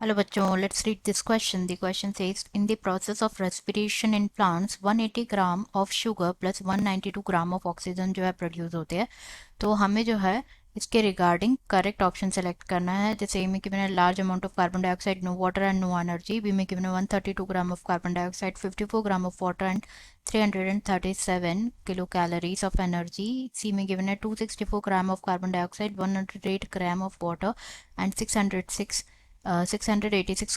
Hello बच्चों, let's read this question. The question says, in the process of respiration in plants, 180 gram of sugar plus 192 gram of oxygen जो है produce होते हैं. तो हमें जो है इसके रिगार्डिंग करेक्ट ऑप्शन सेलेक्ट करना है. जैसे ए में गिवन है large amount of carbon dioxide, no water and no energy. B में गिवन है 132 gram of carbon dioxide, 54 gram of water and 337 kilo calories of energy. C में गिवन है 264 gram of carbon dioxide, 108 gram of water and 686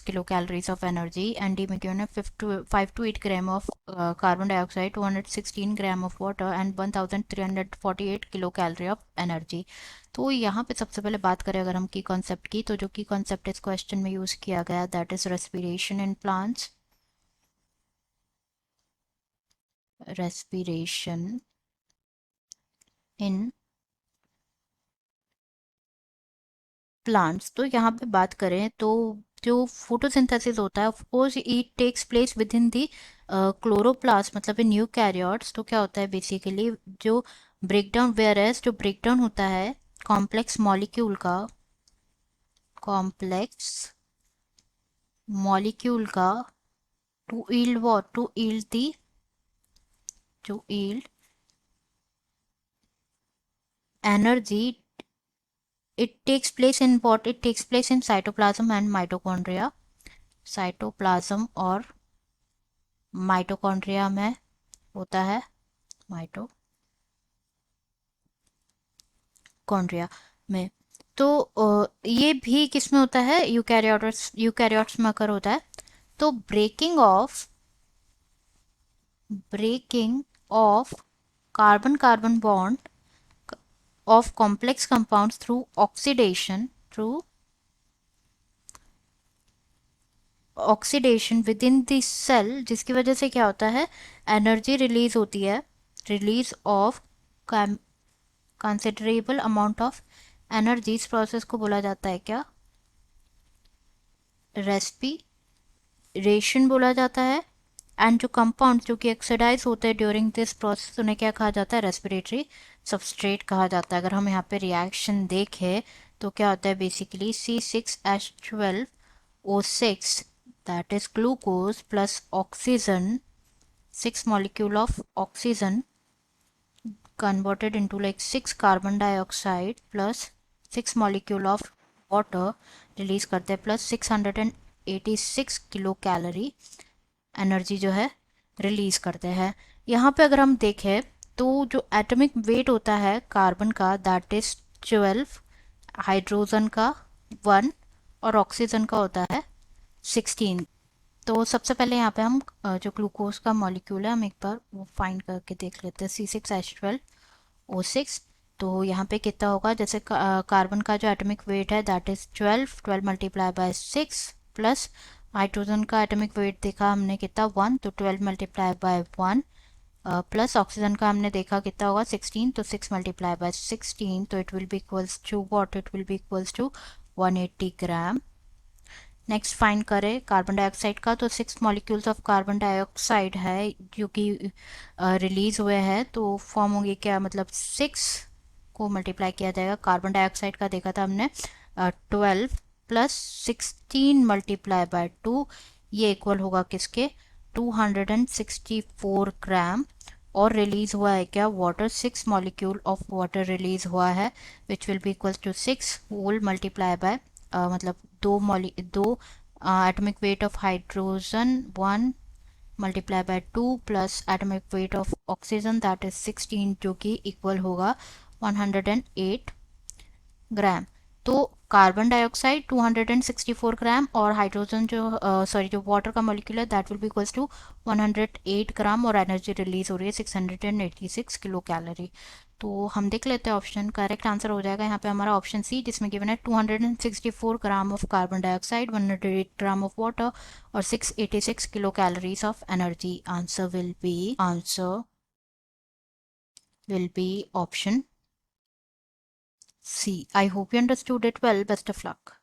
kilocalories of energy. And D में given है 5 to 8 gram of carbon dioxide, 216 gram of water and 1348 kilocalorie of energy. तो यहाँ पे सबसे पहले बात करें अगर हम की कॉन्सेप्ट की, तो जो की कॉन्सेप्ट इस क्वेश्चन में यूज किया गया that is respiration in plants. Respiration in plants. तो यहाँ पे बात करें तो जो फोटोसिंथेसिस होता है of course it takes place within the chloroplast, मतलब इन यूकैरियोट्स. तो क्या होता है बेसिकली जो ब्रेकडाउन, वेयर एज जो ब्रेकडाउन होता है कॉम्प्लेक्स मॉलिक्यूल का to yield what, to yield the, to yield energy. It takes place in cytoplasm and mitochondria. Cytoplasm और माइटोकॉन्ड्रिया में होता है, माइटोकॉन्ड्रिया में. तो ये भी किस में होता है, यूकैरियोट्स में अकर होता है. तो breaking of carbon carbon bond of complex compounds through oxidation within the cell, जिसकी वजह से क्या होता है एनर्जी रिलीज होती है, release of considerable amount of energy. इस प्रोसेस को बोला जाता है क्या, रेस्पिरेशन बोला जाता है. एंड जो कंपाउंड जो कि ऑक्सीडाइज होते हैं ड्यूरिंग दिस प्रोसेस उन्हें क्या कहा जाता है, रेस्पिरेटरी सबस्ट्रेट कहा जाता है. अगर हम यहाँ पे रिएक्शन देखें तो क्या होता है basically C6H12O6 that is glucose plus oxygen, 6 molecule of oxygen converted into like 6 carbon dioxide plus 6 molecule of water release करते हैं, प्लस 686 किलो कैलोरी एनर्जी जो है रिलीज करते हैं. यहाँ पे अगर हम देखें तो जो एटॉमिक वेट होता है कार्बन का दैट इज 12, हाइड्रोजन का 1 और ऑक्सीजन का होता है 16. तो सबसे पहले यहाँ पे हम जो ग्लूकोज का मॉलिक्यूल है हम एक बार वो फाइंड करके देख लेते हैं, C6H12O6. तो यहाँ पे कितना होगा, जैसे कार्बन का जो एटॉमिक वेट है that is 12 multiply by 6 plus hydrogen का एटॉमिक वेट देखा हमने कितना 1, तो 12 मल्टीप्लाई बाय 1 प्लस ऑक्सीजन का हमने देखा कितना होगा 16, तो 6 मल्टीप्लाई बाय 16, तो it will be equals to what, it will be equals to 180 gram. Next find करें कार्बन डाइऑक्साइड का, तो 6 मॉलिक्यूल्स ऑफ कार्बन डाइऑक्साइड है जो कि रिलीज हुए हैं, तो फॉर्म होंगे क्या, मतलब 6 को मल्टीप्लाई किया जाएगा. कार्बन डाइऑक्साइड का देखा था हमने 12 प्लस 16 मल्टीप्लाई बाय 2, ये इक्वल होगा किसके 264 ग्राम. और रिलीज हुआ है क्या water, 6 molecule of water release हुआ है which will be equal to 6 whole multiply by मतलब दो atomic weight of hydrogen 1 multiply by 2 plus atomic weight of oxygen that is 16 जो कि इक्वल होगा 108 ग्राम. तो कार्बन डाइऑक्साइड 264 ग्राम और हाइड्रोजन जो वाटर का मॉलिक्यूल है that will be equals to 108 gram और एनर्जी रिलीज हो रही है 686 किलो कैलोरी. तो हम देख लेते हैं ऑप्शन. करेक्ट आंसर हो जाएगा यहाँ पे हमारा ऑप्शन सी, जिसमें गिवन है 264 gram of carbon dioxide, 108 gram of water और 686 kilo calories of energy. Answer will be option C. I hope you understood it well. Best of luck.